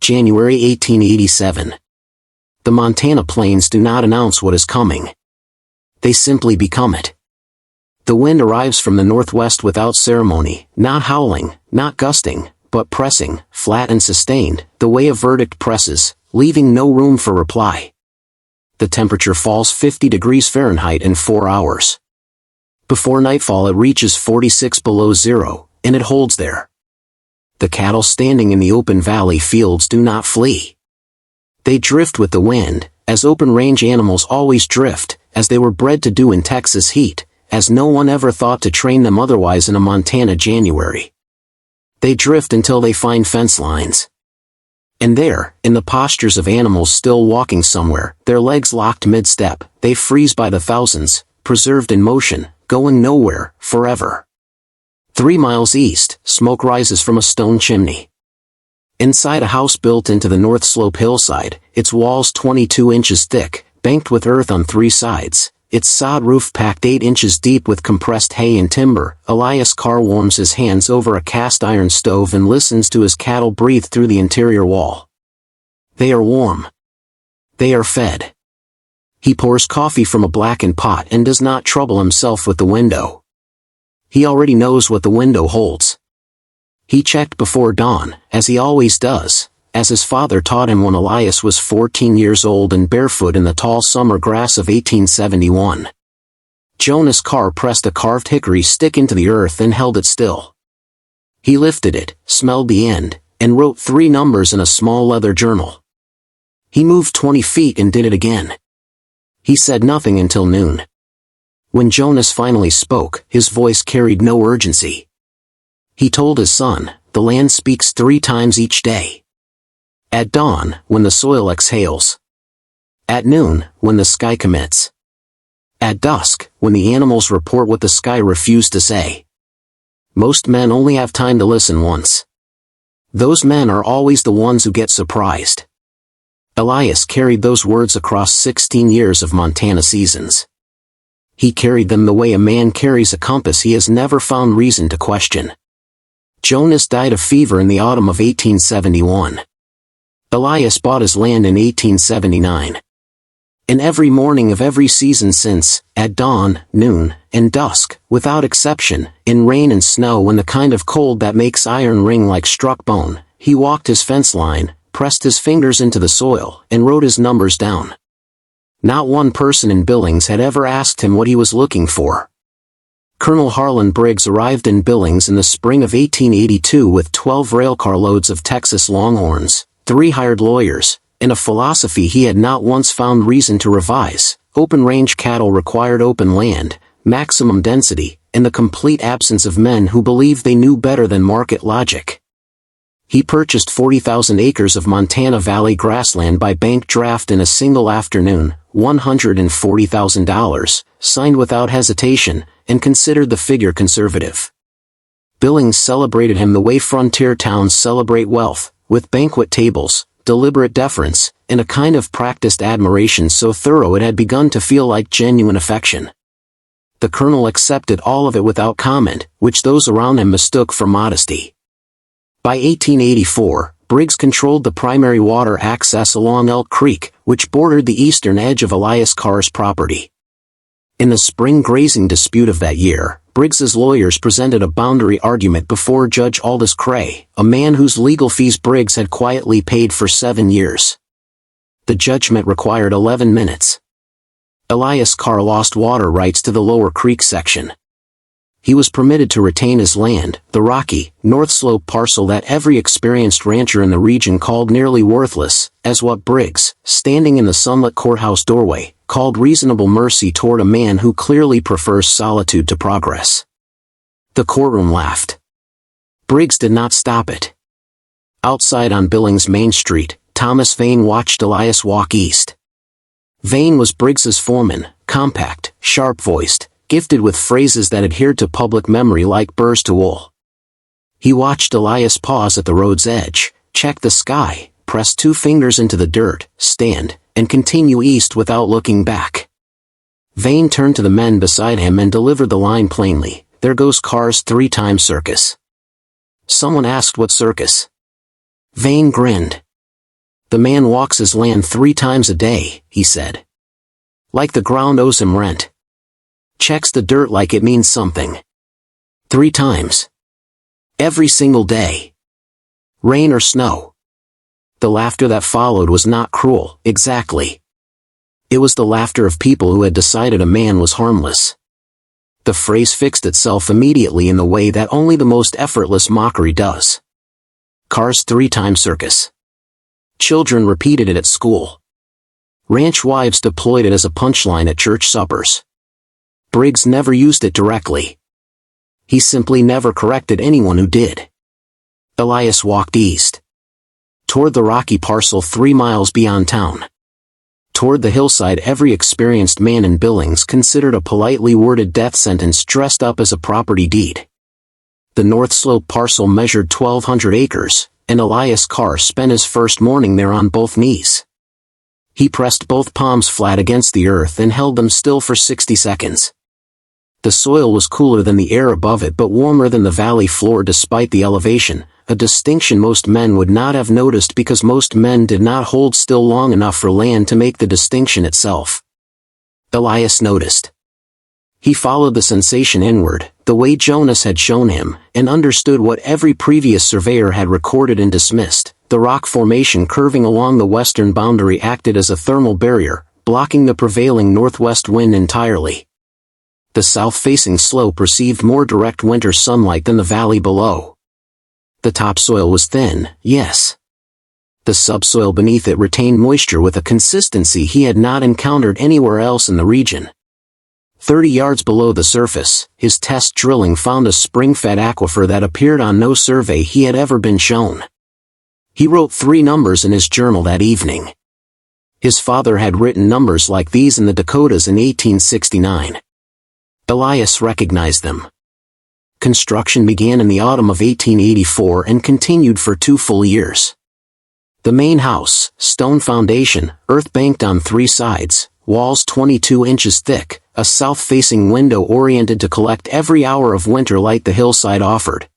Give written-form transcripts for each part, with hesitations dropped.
January 1887. The Montana plains do not announce what is coming. They simply become it. The wind arrives from the northwest without ceremony, not howling, not gusting, but pressing, flat and sustained, the way a verdict presses, leaving no room for reply. The temperature falls 50 degrees Fahrenheit in 4 hours. Before nightfall it reaches 46 below zero, and it holds there. The cattle standing in the open valley fields do not flee. They drift with the wind, as open-range animals always drift, as they were bred to do in Texas heat, as no one ever thought to train them otherwise in a Montana January. They drift until they find fence lines. And there, in the postures of animals still walking somewhere, their legs locked mid-step, they freeze by the thousands, preserved in motion, going nowhere, forever. 3 miles east, smoke rises from a stone chimney. Inside a house built into the north slope hillside, its walls 22 inches thick, banked with earth on 3 sides, its sod roof packed 8 inches deep with compressed hay and timber, Elias Carr warms his hands over a cast iron stove and listens to his cattle breathe through the interior wall. They are warm. They are fed. He pours coffee from a blackened pot and does not trouble himself with the window. He already knows what the window holds. He checked before dawn, as he always does, as his father taught him when Elias was 14 years old and barefoot in the tall summer grass of 1871. Jonas Carr pressed a carved hickory stick into the earth and held it still. He lifted it, smelled the end, and wrote 3 numbers in a small leather journal. He moved 20 feet and did it again. He said nothing until noon. When Jonas finally spoke, his voice carried no urgency. He told his son, "The land speaks 3 times each day. At dawn, when the soil exhales. At noon, when the sky commits. At dusk, when the animals report what the sky refused to say." Most men only have time to listen once. Those men are always the ones who get surprised. Elias carried those words across 16 years of Montana seasons. He carried them the way a man carries a compass he has never found reason to question. Jonas died of fever in the autumn of 1871. Elias bought his land in 1879. And every morning of every season since, at dawn, noon, and dusk, without exception, in rain and snow and the kind of cold that makes iron ring like struck bone, he walked his fence line, pressed his fingers into the soil, and wrote his numbers down. Not one person in Billings had ever asked him what he was looking for. Colonel Harlan Briggs arrived in Billings in the spring of 1882 with 12 railcar loads of Texas longhorns, 3 hired lawyers, and a philosophy he had not once found reason to revise. Open-range cattle required open land, maximum density, and the complete absence of men who believed they knew better than market logic. He purchased 40,000 acres of Montana Valley grassland by bank draft in a single afternoon, $140,000, signed without hesitation, and considered the figure conservative. Billings celebrated him the way frontier towns celebrate wealth, with banquet tables, deliberate deference, and a kind of practiced admiration so thorough it had begun to feel like genuine affection. The colonel accepted all of it without comment, which those around him mistook for modesty. By 1884, Briggs controlled the primary water access along Elk Creek, which bordered the eastern edge of Elias Carr's property. In the spring grazing dispute of that year, Briggs's lawyers presented a boundary argument before Judge Aldous Cray, a man whose legal fees Briggs had quietly paid for 7 years. The judgment required 11 minutes. Elias Carr lost water rights to the lower creek section. He was permitted to retain his land, the rocky, north slope parcel that every experienced rancher in the region called nearly worthless, as what Briggs, standing in the sunlit courthouse doorway, called reasonable mercy toward a man who clearly prefers solitude to progress. The courtroom laughed. Briggs did not stop it. Outside on Billings Main Street, Thomas Vane watched Elias walk east. Vane was Briggs's foreman, compact, sharp-voiced, gifted with phrases that adhered to public memory like burrs to wool. He watched Elias pause at the road's edge, check the sky, press 2 fingers into the dirt, stand, and continue east without looking back. Vane turned to the men beside him and delivered the line plainly, "There goes Carr's 3-time circus." Someone asked what circus. Vane grinned. "The man walks his land 3 times a day," he said. "Like the ground owes him rent. Checks the dirt like it means something. 3 times. Every single day. Rain or snow." The laughter that followed was not cruel, exactly. It was the laughter of people who had decided a man was harmless. The phrase fixed itself immediately in the way that only the most effortless mockery does. Cars 3-time circus. Children repeated it at school. Ranch wives deployed it as a punchline at church suppers. Briggs never used it directly. He simply never corrected anyone who did. Elias walked east. Toward the rocky parcel 3 miles beyond town. Toward the hillside every experienced man in Billings considered a politely worded death sentence dressed up as a property deed. The North Slope parcel measured 1,200 acres, and Elias Carr spent his first morning there on both knees. He pressed both palms flat against the earth and held them still for 60 seconds. The soil was cooler than the air above it but warmer than the valley floor despite the elevation, a distinction most men would not have noticed because most men did not hold still long enough for land to make the distinction itself. Elias noticed. He followed the sensation inward, the way Jonas had shown him, and understood what every previous surveyor had recorded and dismissed. The rock formation curving along the western boundary acted as a thermal barrier, blocking the prevailing northwest wind entirely. The south-facing slope received more direct winter sunlight than the valley below. The topsoil was thin, yes. The subsoil beneath it retained moisture with a consistency he had not encountered anywhere else in the region. 30 yards below the surface, his test drilling found a spring-fed aquifer that appeared on no survey he had ever been shown. He wrote 3 numbers in his journal that evening. His father had written numbers like these in the Dakotas in 1869. Elias recognized them. Construction began in the autumn of 1884 and continued for 2 full years. The main house, stone foundation, earth banked on 3 sides, walls 22 inches thick, a south-facing window oriented to collect every hour of winter light the hillside offered.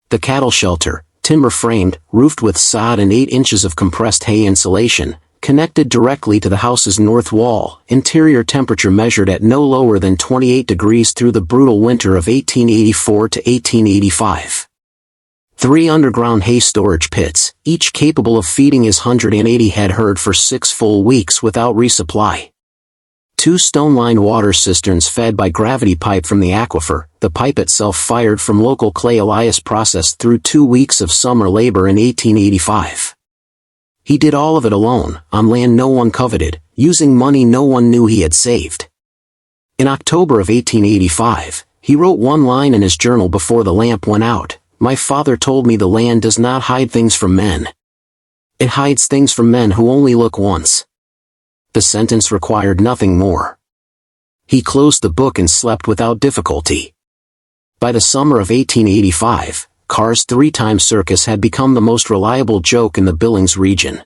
The cattle shelter, timber-framed, roofed with sod and 8 inches of compressed hay insulation, connected directly to the house's north wall, interior temperature measured at no lower than 28 degrees through the brutal winter of 1884 to 1885. 3 underground hay storage pits, each capable of feeding his 180 head herd for 6 full weeks without resupply. 2 stone-lined water cisterns fed by gravity pipe from the aquifer, the pipe itself fired from local clay Elias processed through 2 weeks of summer labor in 1885. He did all of it alone, on land no one coveted, using money no one knew he had saved. In October of 1885, he wrote one line in his journal before the lamp went out: "My father told me the land does not hide things from men. It hides things from men who only look once." The sentence required nothing more. He closed the book and slept without difficulty. By the summer of 1885, Carr's 3-time circus had become the most reliable joke in the Billings region.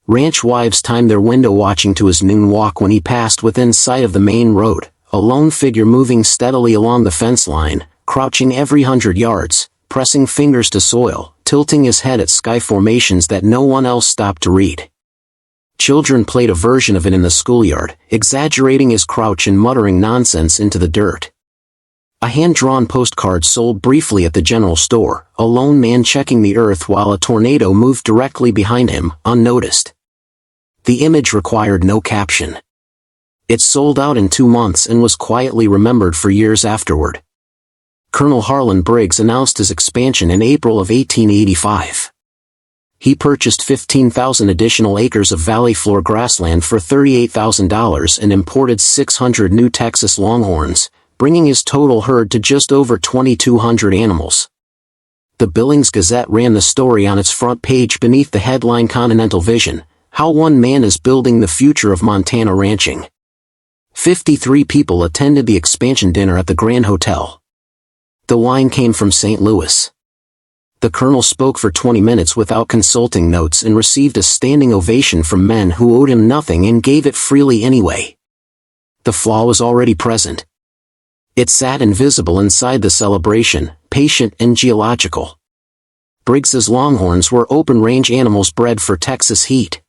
Ranch wives timed their window watching to his noon walk when he passed within sight of the main road, a lone figure moving steadily along the fence line, crouching every 100 yards, pressing fingers to soil, tilting his head at sky formations that no one else stopped to read. Children played a version of it in the schoolyard, exaggerating his crouch and muttering nonsense into the dirt. A hand-drawn postcard sold briefly at the general store, a lone man checking the earth while a tornado moved directly behind him, unnoticed. The image required no caption. It sold out in 2 months and was quietly remembered for years afterward. Colonel Harlan Briggs announced his expansion in April of 1885. He purchased 15,000 additional acres of valley floor grassland for $38,000 and imported 600 new Texas Longhorns, bringing his total herd to just over 2,200 animals. The Billings Gazette ran the story on its front page beneath the headline "Continental Vision: How One Man is Building the Future of Montana Ranching." 53 people attended the expansion dinner at the Grand Hotel. The wine came from St. Louis. The colonel spoke for 20 minutes without consulting notes and received a standing ovation from men who owed him nothing and gave it freely anyway. The flaw was already present. It sat invisible inside the celebration, patient and geological. Briggs's Longhorns were open-range animals bred for Texas heat.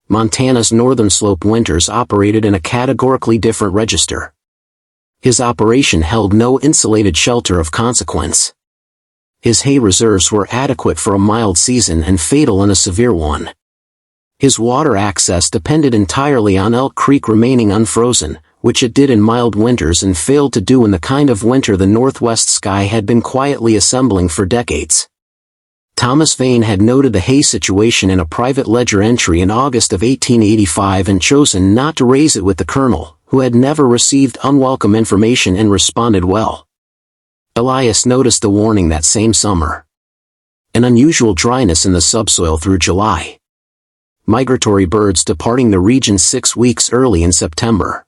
Montana's northern slope winters operated in a categorically different register. His operation held no insulated shelter of consequence. His hay reserves were adequate for a mild season and fatal in a severe one. His water access depended entirely on Elk Creek remaining unfrozen, which it did in mild winters and failed to do in the kind of winter the Northwest sky had been quietly assembling for decades. Thomas Vane had noted the hay situation in a private ledger entry in August of 1885 and chosen not to raise it with the colonel, who had never received unwelcome information and responded well. Elias noticed the warning that same summer. An unusual dryness in the subsoil through July. Migratory birds departing the region 6 weeks early in September.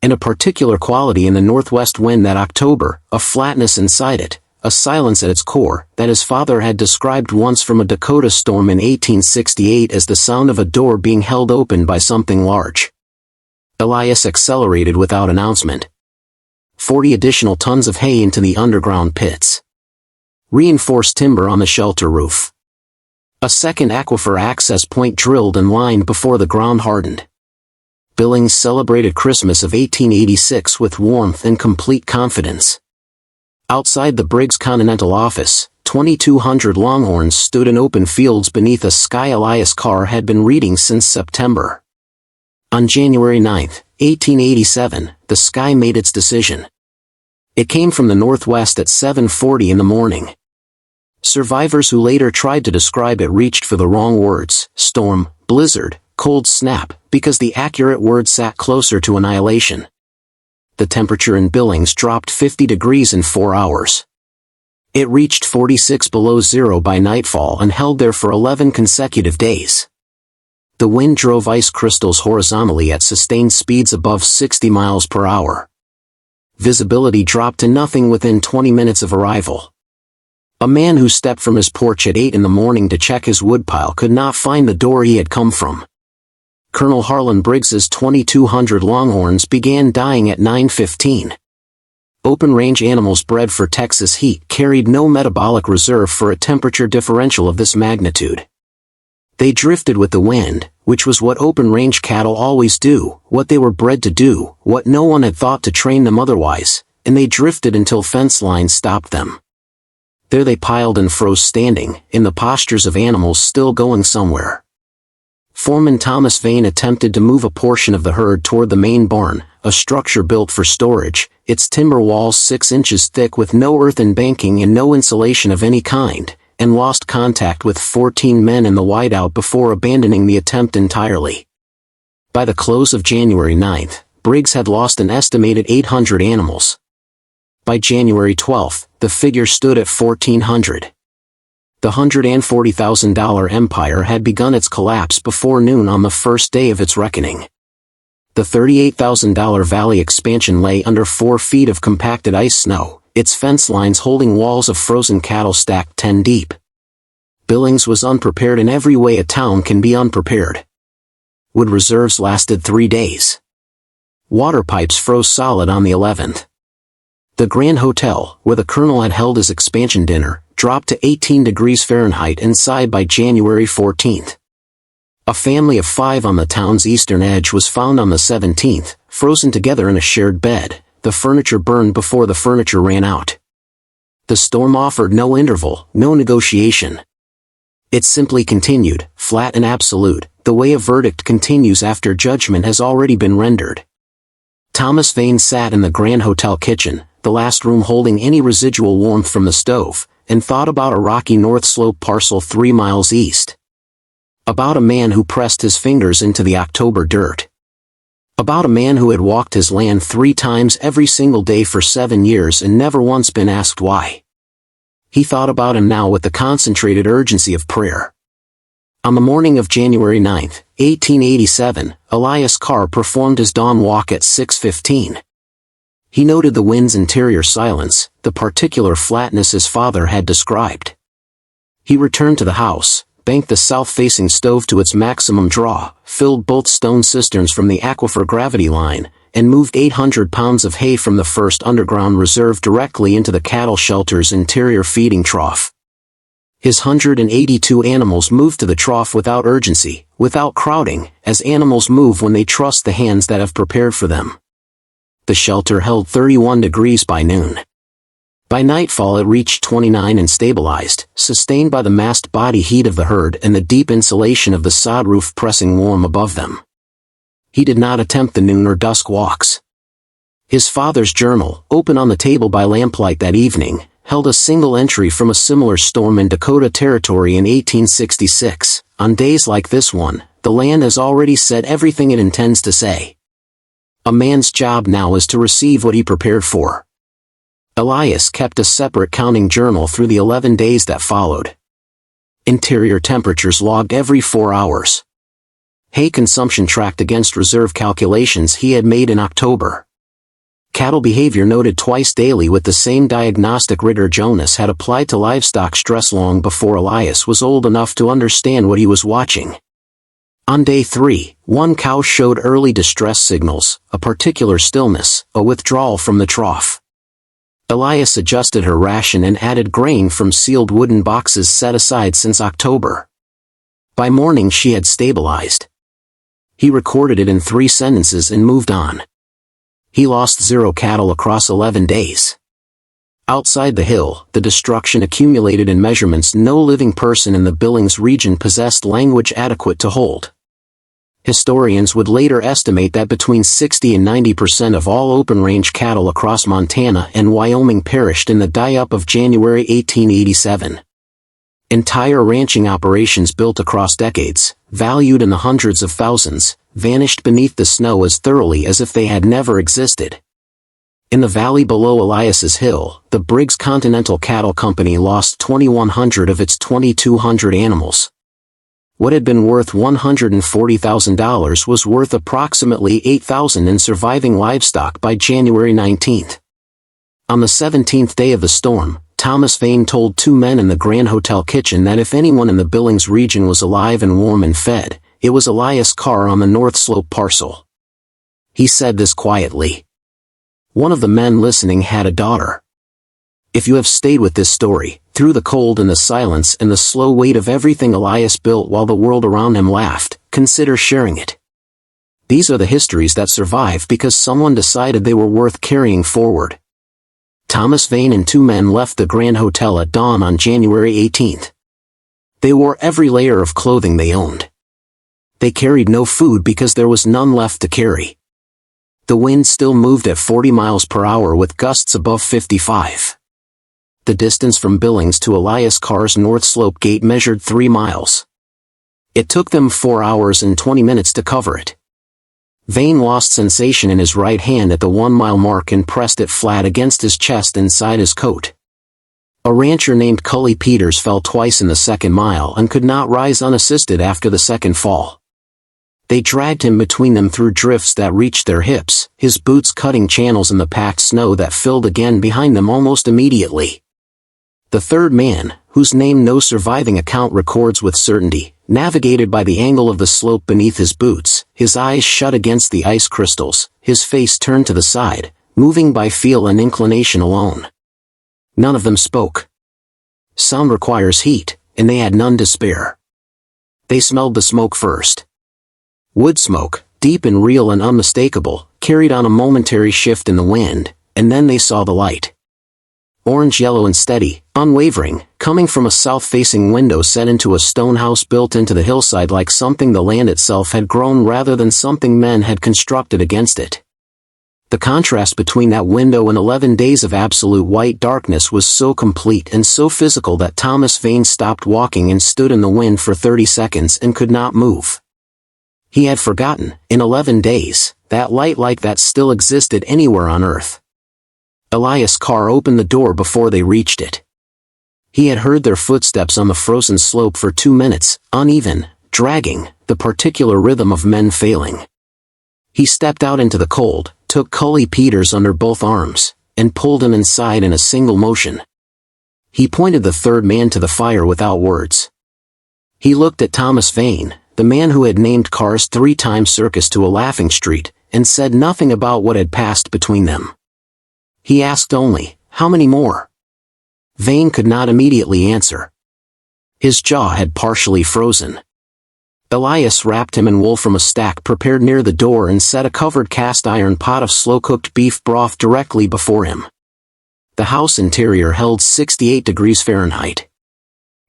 And a particular quality in the northwest wind that October, a flatness inside it, a silence at its core, that his father had described once from a Dakota storm in 1868 as the sound of a door being held open by something large. Elias accelerated without announcement. 40 additional tons of hay into the underground pits. Reinforced timber on the shelter roof. A second aquifer access point drilled and lined before the ground hardened. Billings celebrated Christmas of 1886 with warmth and complete confidence. Outside the Briggs Continental office, 2,200 Longhorns stood in open fields beneath a sky Elias Carr had been reading since September. On January 9, 1887, the sky made its decision. It came from the northwest at 7:40 in the morning. Survivors who later tried to describe it reached for the wrong words: storm, blizzard, cold snap, because the accurate word sat closer to annihilation. The temperature in Billings dropped 50 degrees in 4 hours. It reached 46 below zero by nightfall and held there for 11 consecutive days. The wind drove ice crystals horizontally at sustained speeds above 60 miles per hour. Visibility dropped to nothing within 20 minutes of arrival. A man who stepped from his porch at 8 in the morning to check his woodpile could not find the door he had come from. Colonel Harlan Briggs's 2,200 Longhorns began dying at 9:15. Open-range animals bred for Texas heat carried no metabolic reserve for a temperature differential of this magnitude. They drifted with the wind, which was what open-range cattle always do, what they were bred to do, what no one had thought to train them otherwise, and they drifted until fence lines stopped them. There they piled and froze standing, in the postures of animals still going somewhere. Foreman Thomas Vane attempted to move a portion of the herd toward the main barn, a structure built for storage, its timber walls 6 inches thick with no earthen banking and no insulation of any kind, and lost contact with 14 men in the whiteout before abandoning the attempt entirely. By the close of January 9, Briggs had lost an estimated 800 animals. By January 12, the figure stood at 1,400. The $140,000 empire had begun its collapse before noon on the first day of its reckoning. The $38,000 valley expansion lay under 4 feet of compacted ice snow, its fence lines holding walls of frozen cattle stacked 10 deep. Billings was unprepared in every way a town can be unprepared. Wood reserves lasted 3 days. Water pipes froze solid on the 11th. The Grand Hotel, where the colonel had held his expansion dinner, dropped to 18 degrees Fahrenheit inside by January 14. A family of 5 on the town's eastern edge was found on the 17th, frozen together in a shared bed. The furniture burned before the furniture ran out. The storm offered no interval, no negotiation. It simply continued, flat and absolute, the way a verdict continues after judgment has already been rendered. Thomas Vane sat in the Grand Hotel kitchen, the last room holding any residual warmth from the stove, and thought about a rocky north slope parcel 3 miles east. About a man who pressed his fingers into the October dirt. About a man who had walked his land 3 times every single day for 7 years and never once been asked why. He thought about him now with the concentrated urgency of prayer. On the morning of January 9, 1887, Elias Carr performed his dawn walk at 6:15. He noted the wind's interior silence, the particular flatness his father had described. He returned to the house, banked the south-facing stove to its maximum draw, filled both stone cisterns from the aquifer gravity line, and moved 800 pounds of hay from the first underground reserve directly into the cattle shelter's interior feeding trough. His 182 animals moved to the trough without urgency, without crowding, as animals move when they trust the hands that have prepared for them. The shelter held 31 degrees by noon. By nightfall it reached 29 and stabilized, sustained by the massed body heat of the herd and the deep insulation of the sod roof pressing warm above them. He did not attempt the noon or dusk walks. His father's journal, open on the table by lamplight that evening, held a single entry from a similar storm in Dakota Territory in 1866. On days like this one, the land has already said everything it intends to say. A man's job now is to receive what he prepared for. Elias kept a separate counting journal through the 11 days that followed. Interior temperatures logged every 4 hours. Hay consumption tracked against reserve calculations he had made in October. Cattle behavior noted twice daily with the same diagnostic rigor Jonas had applied to livestock stress long before Elias was old enough to understand what he was watching. On day 3, one cow showed early distress signals, a particular stillness, a withdrawal from the trough. Elias adjusted her ration and added grain from sealed wooden boxes set aside since October. By morning she had stabilized. He recorded it in 3 sentences and moved on. He lost 0 cattle across 11 days. Outside the hill, the destruction accumulated in measurements no living person in the Billings region possessed language adequate to hold. Historians would later estimate that between 60 and 90% of all open-range cattle across Montana and Wyoming perished in the die-up of January 1887. Entire ranching operations built across decades, valued in the hundreds of thousands, vanished beneath the snow as thoroughly as if they had never existed. In the valley below Elias's Hill, the Briggs Continental Cattle Company lost 2,100 of its 2,200 animals. What had been worth $140,000 was worth approximately $8,000 in surviving livestock by January 19. On the 17th day of the storm, Thomas Vane told 2 men in the Grand Hotel kitchen that if anyone in the Billings region was alive and warm and fed, it was Elias Carr on the North Slope parcel. He said this quietly. One of the men listening had a daughter. If you have stayed with this story, through the cold and the silence and the slow weight of everything Elias built while the world around him laughed, consider sharing it. These are the histories that survive because someone decided they were worth carrying forward. Thomas Vane and 2 men left the Grand Hotel at dawn on January 18. They wore every layer of clothing they owned. They carried no food because there was none left to carry. The wind still moved at 40 miles per hour with gusts above 55. The distance from Billings to Elias Carr's North Slope gate measured 3 miles. It took them 4 hours and 20 minutes to cover it. Vane lost sensation in his right hand at the 1-mile mark and pressed it flat against his chest inside his coat. A rancher named Cully Peters fell twice in the 2nd mile and could not rise unassisted after the 2nd fall. They dragged him between them through drifts that reached their hips, his boots cutting channels in the packed snow that filled again behind them almost immediately. The 3rd man, whose name no surviving account records with certainty, navigated by the angle of the slope beneath his boots, his eyes shut against the ice crystals, his face turned to the side, moving by feel and inclination alone. None of them spoke. Sound requires heat, and they had none to spare. They smelled the smoke first. Wood smoke, deep and real and unmistakable, carried on a momentary shift in the wind, and then they saw the light. Orange-yellow and steady, unwavering, coming from a south-facing window set into a stone house built into the hillside like something the land itself had grown rather than something men had constructed against it. The contrast between that window and 11 days of absolute white darkness was so complete and so physical that Thomas Vane stopped walking and stood in the wind for 30 seconds and could not move. He had forgotten, in 11 days, that light like that still existed anywhere on earth. Elias Carr opened the door before they reached it. He had heard their footsteps on the frozen slope for 2 minutes, uneven, dragging, the particular rhythm of men failing. He stepped out into the cold, took Cully Peters under both arms, and pulled him inside in a single motion. He pointed the 3rd man to the fire without words. He looked at Thomas Vane, the man who had named Carr's 3-time circus to a laughing street, and said nothing about what had passed between them. He asked only, "How many more?" Vane could not immediately answer. His jaw had partially frozen. Elias wrapped him in wool from a stack prepared near the door and set a covered cast-iron pot of slow-cooked beef broth directly before him. The house interior held 68 degrees Fahrenheit.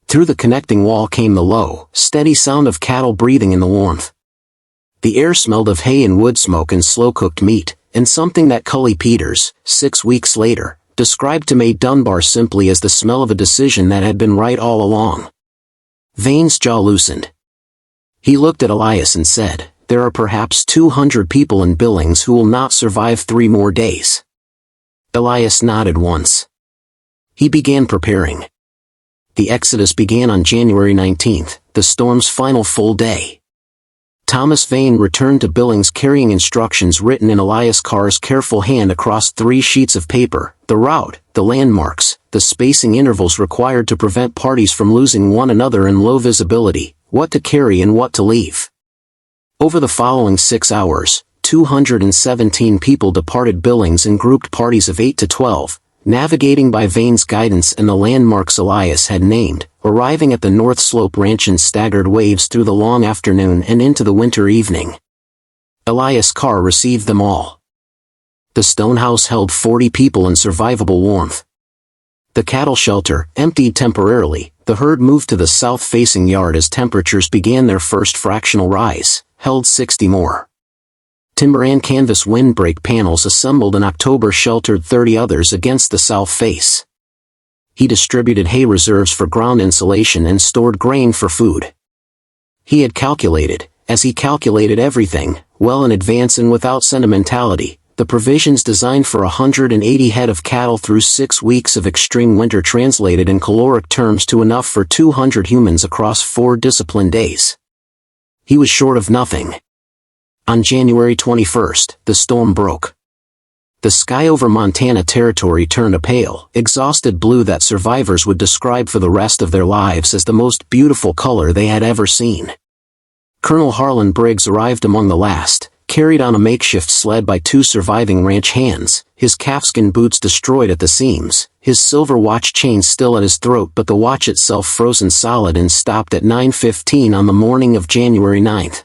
Through the connecting wall came the low, steady sound of cattle breathing in the warmth. The air smelled of hay and wood smoke and slow-cooked meat, and something that Cully Peters, 6 weeks later, described to Mae Dunbar simply as the smell of a decision that had been right all along. Vane's jaw loosened. He looked at Elias and said, "There are perhaps 200 people in Billings who will not survive 3 more days." Elias nodded once. He began preparing. The exodus began on January 19th, the storm's final full day. Thomas Vane returned to Billings carrying instructions written in Elias Carr's careful hand across 3 sheets of paper: the route, the landmarks, the spacing intervals required to prevent parties from losing one another in low visibility, what to carry and what to leave. Over the following 6 hours, 217 people departed Billings in grouped parties of 8 to 12, navigating by Vane's guidance and the landmarks Elias had named, arriving at the North Slope Ranch in staggered waves through the long afternoon and into the winter evening. Elias Carr received them all. The stone house held 40 people in survivable warmth. The cattle shelter emptied temporarily. The herd moved to the south-facing yard as temperatures began their first fractional rise, held 60 more. Timber and canvas windbreak panels assembled in October sheltered 30 others against the south face. He distributed hay reserves for ground insulation and stored grain for food. He had calculated, as he calculated everything, well in advance and without sentimentality, the provisions designed for 180 head of cattle through 6 weeks of extreme winter translated in caloric terms to enough for 200 humans across 4 disciplined days. He was short of nothing. On January 21st, the storm broke. The sky over Montana Territory turned a pale, exhausted blue that survivors would describe for the rest of their lives as the most beautiful color they had ever seen. Colonel Harlan Briggs arrived among the last, carried on a makeshift sled by 2 surviving ranch hands, his calfskin boots destroyed at the seams, his silver watch chain still at his throat but the watch itself frozen solid and stopped at 9:15 on the morning of January 9th.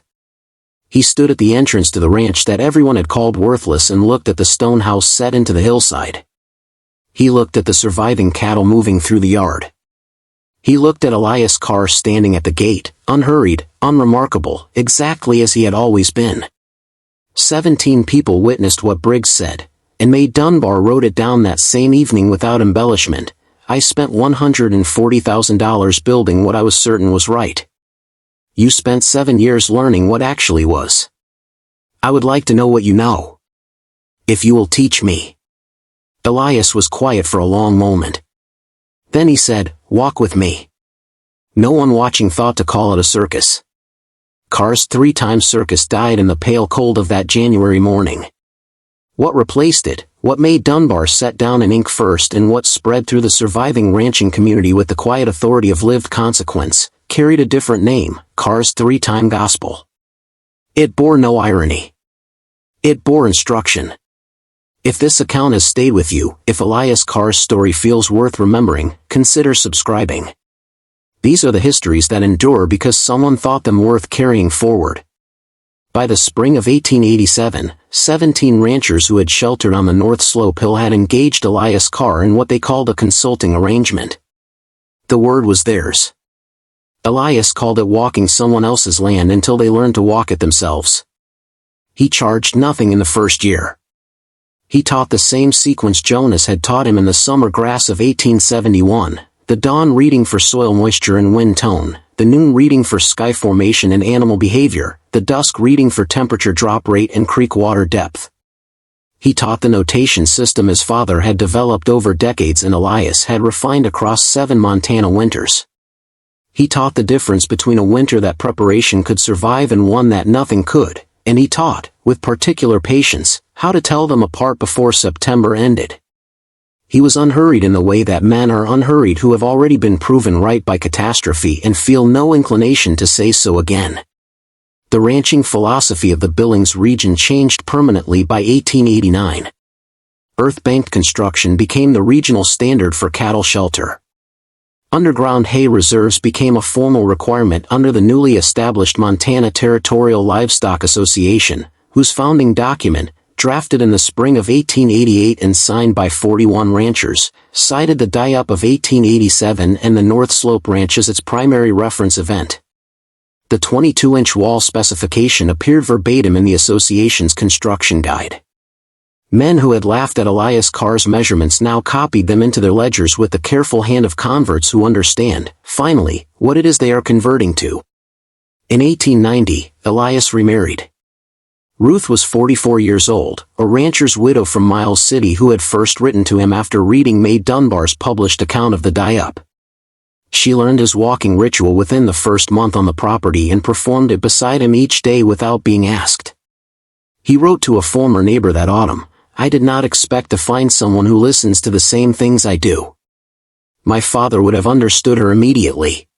He stood at the entrance to the ranch that everyone had called worthless and looked at the stone house set into the hillside. He looked at the surviving cattle moving through the yard. He looked at Elias Carr standing at the gate, unhurried, unremarkable, exactly as he had always been. 17 people witnessed what Briggs said, and Mae Dunbar wrote it down that same evening without embellishment. "I spent $140,000 building what I was certain was right. You spent 7 years learning what actually was. I would like to know what you know. If you will teach me." Elias was quiet for a long moment. Then he said, "Walk with me." No one watching thought to call it a circus. Carr's 3-time circus died in the pale cold of that January morning. What replaced it, what Mae Dunbar set down in ink first and what spread through the surviving ranching community with the quiet authority of lived consequence, carried a different name: Carr's 3-time gospel. It bore no irony. It bore instruction. If this account has stayed with you, if Elias Carr's story feels worth remembering, consider subscribing. These are the histories that endure because someone thought them worth carrying forward. By the spring of 1887, 17 ranchers who had sheltered on the North Slope Hill had engaged Elias Carr in what they called a consulting arrangement. The word was theirs. Elias called it walking someone else's land until they learned to walk it themselves. He charged nothing in the first year. He taught the same sequence Jonas had taught him in the summer grass of 1871, the dawn reading for soil moisture and wind tone, the noon reading for sky formation and animal behavior, the dusk reading for temperature drop rate and creek water depth. He taught the notation system his father had developed over decades and Elias had refined across 7 Montana winters. He taught the difference between a winter that preparation could survive and one that nothing could, and he taught, with particular patience, how to tell them apart before September ended. He was unhurried in the way that men are unhurried who have already been proven right by catastrophe and feel no inclination to say so again. The ranching philosophy of the Billings region changed permanently by 1889. Earth-banked construction became the regional standard for cattle shelter. Underground hay reserves became a formal requirement under the newly established Montana Territorial Livestock Association, whose founding document, drafted in the spring of 1888 and signed by 41 ranchers, cited the die-up of 1887 and the North Slope Ranch as its primary reference event. The 22-inch wall specification appeared verbatim in the association's construction guide. Men who had laughed at Elias Carr's measurements now copied them into their ledgers with the careful hand of converts who understand, finally, what it is they are converting to. In 1890, Elias remarried. Ruth was 44 years old, a rancher's widow from Miles City who had first written to him after reading May Dunbar's published account of the die-up. She learned his walking ritual within the first month on the property and performed it beside him each day without being asked. He wrote to a former neighbor that autumn, "I did not expect to find someone who listens to the same things I do." My father would have understood her immediately.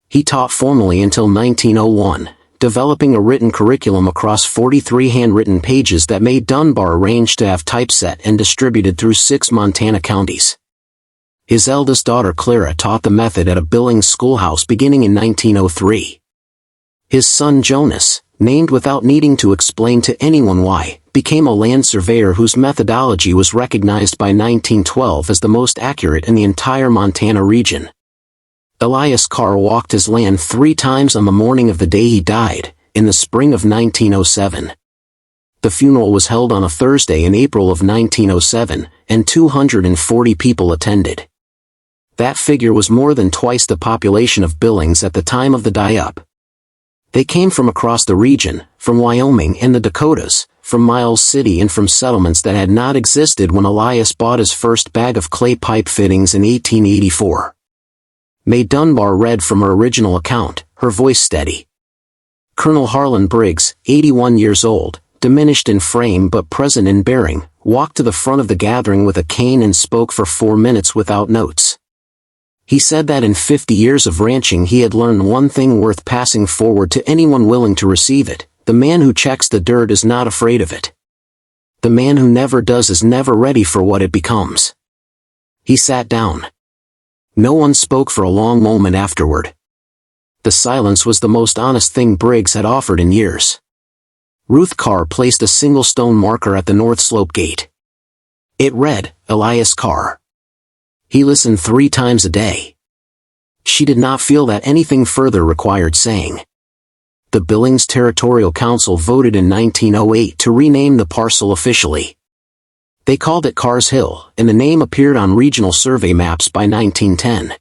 He taught formally until 1901, developing a written curriculum across 43 handwritten pages that May Dunbar arranged to have typeset and distributed through 6 Montana counties. His eldest daughter Clara taught the method at a Billings schoolhouse beginning in 1903. His son Jonas, named without needing to explain to anyone why, became a land surveyor whose methodology was recognized by 1912 as the most accurate in the entire Montana region. Elias Carr walked his land 3 times on the morning of the day he died, in the spring of 1907. The funeral was held on a Thursday in April of 1907, and 240 people attended. That figure was more than twice the population of Billings at the time of the die-up. They came from across the region, from Wyoming and the Dakotas, from Miles City and from settlements that had not existed when Elias bought his first bag of clay pipe fittings in 1884. May Dunbar read from her original account, her voice steady. Colonel Harlan Briggs, 81 years old, diminished in frame but present in bearing, walked to the front of the gathering with a cane and spoke for 4 minutes without notes. He said that in 50 years of ranching he had learned one thing worth passing forward to anyone willing to receive it: the man who checks the dirt is not afraid of it. The man who never does is never ready for what it becomes. He sat down. No one spoke for a long moment afterward. The silence was the most honest thing Briggs had offered in years. Ruth Carr placed a single stone marker at the North Slope gate. It read, Elias Carr. He listened 3 times a day. She did not feel that anything further required saying. The Billings Territorial Council voted in 1908 to rename the parcel officially. They called it Carr's Hill, and the name appeared on regional survey maps by 1910.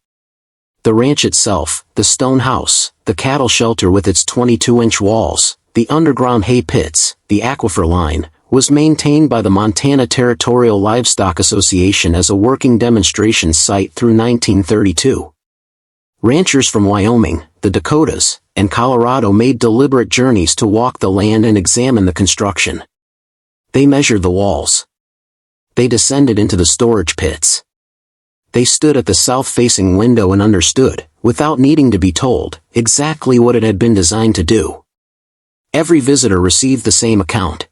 The ranch itself, the stone house, the cattle shelter with its 22-inch walls, the underground hay pits, the aquifer line, was maintained by the Montana Territorial Livestock Association as a working demonstration site through 1932. Ranchers from Wyoming, the Dakotas, and Colorado made deliberate journeys to walk the land and examine the construction. They measured the walls. They descended into the storage pits. They stood at the south-facing window and understood, without needing to be told, exactly what it had been designed to do. Every visitor received the same account.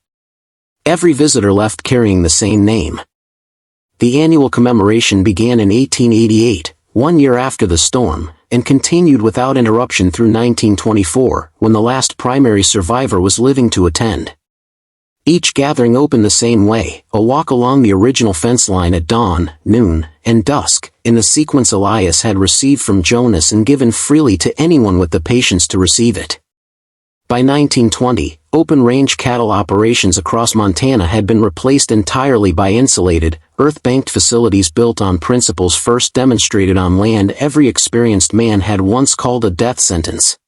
Every visitor left carrying the same name. The annual commemoration began in 1888, 1 year after the storm, and continued without interruption through 1924, when the last primary survivor was living to attend. Each gathering opened the same way, a walk along the original fence line at dawn, noon, and dusk, in the sequence Elias had received from Jonas and given freely to anyone with the patience to receive it. By 1920, open-range cattle operations across Montana had been replaced entirely by insulated, earth-banked facilities built on principles first demonstrated on land every experienced man had once called a death sentence.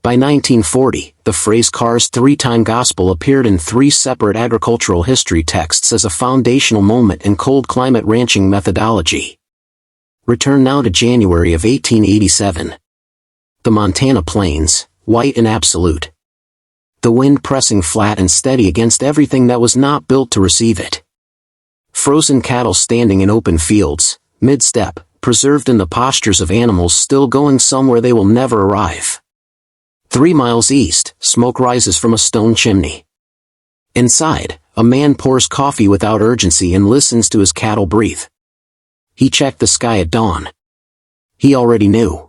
By 1940, the phrase Carr's 3-time gospel appeared in 3 separate agricultural history texts as a foundational moment in cold-climate ranching methodology. Return now to January of 1887. The Montana plains, white and absolute. The wind pressing flat and steady against everything that was not built to receive it. Frozen cattle standing in open fields, mid-step, preserved in the postures of animals still going somewhere they will never arrive. 3 miles east, smoke rises from a stone chimney. Inside, a man pours coffee without urgency and listens to his cattle breathe. He checked the sky at dawn. He already knew.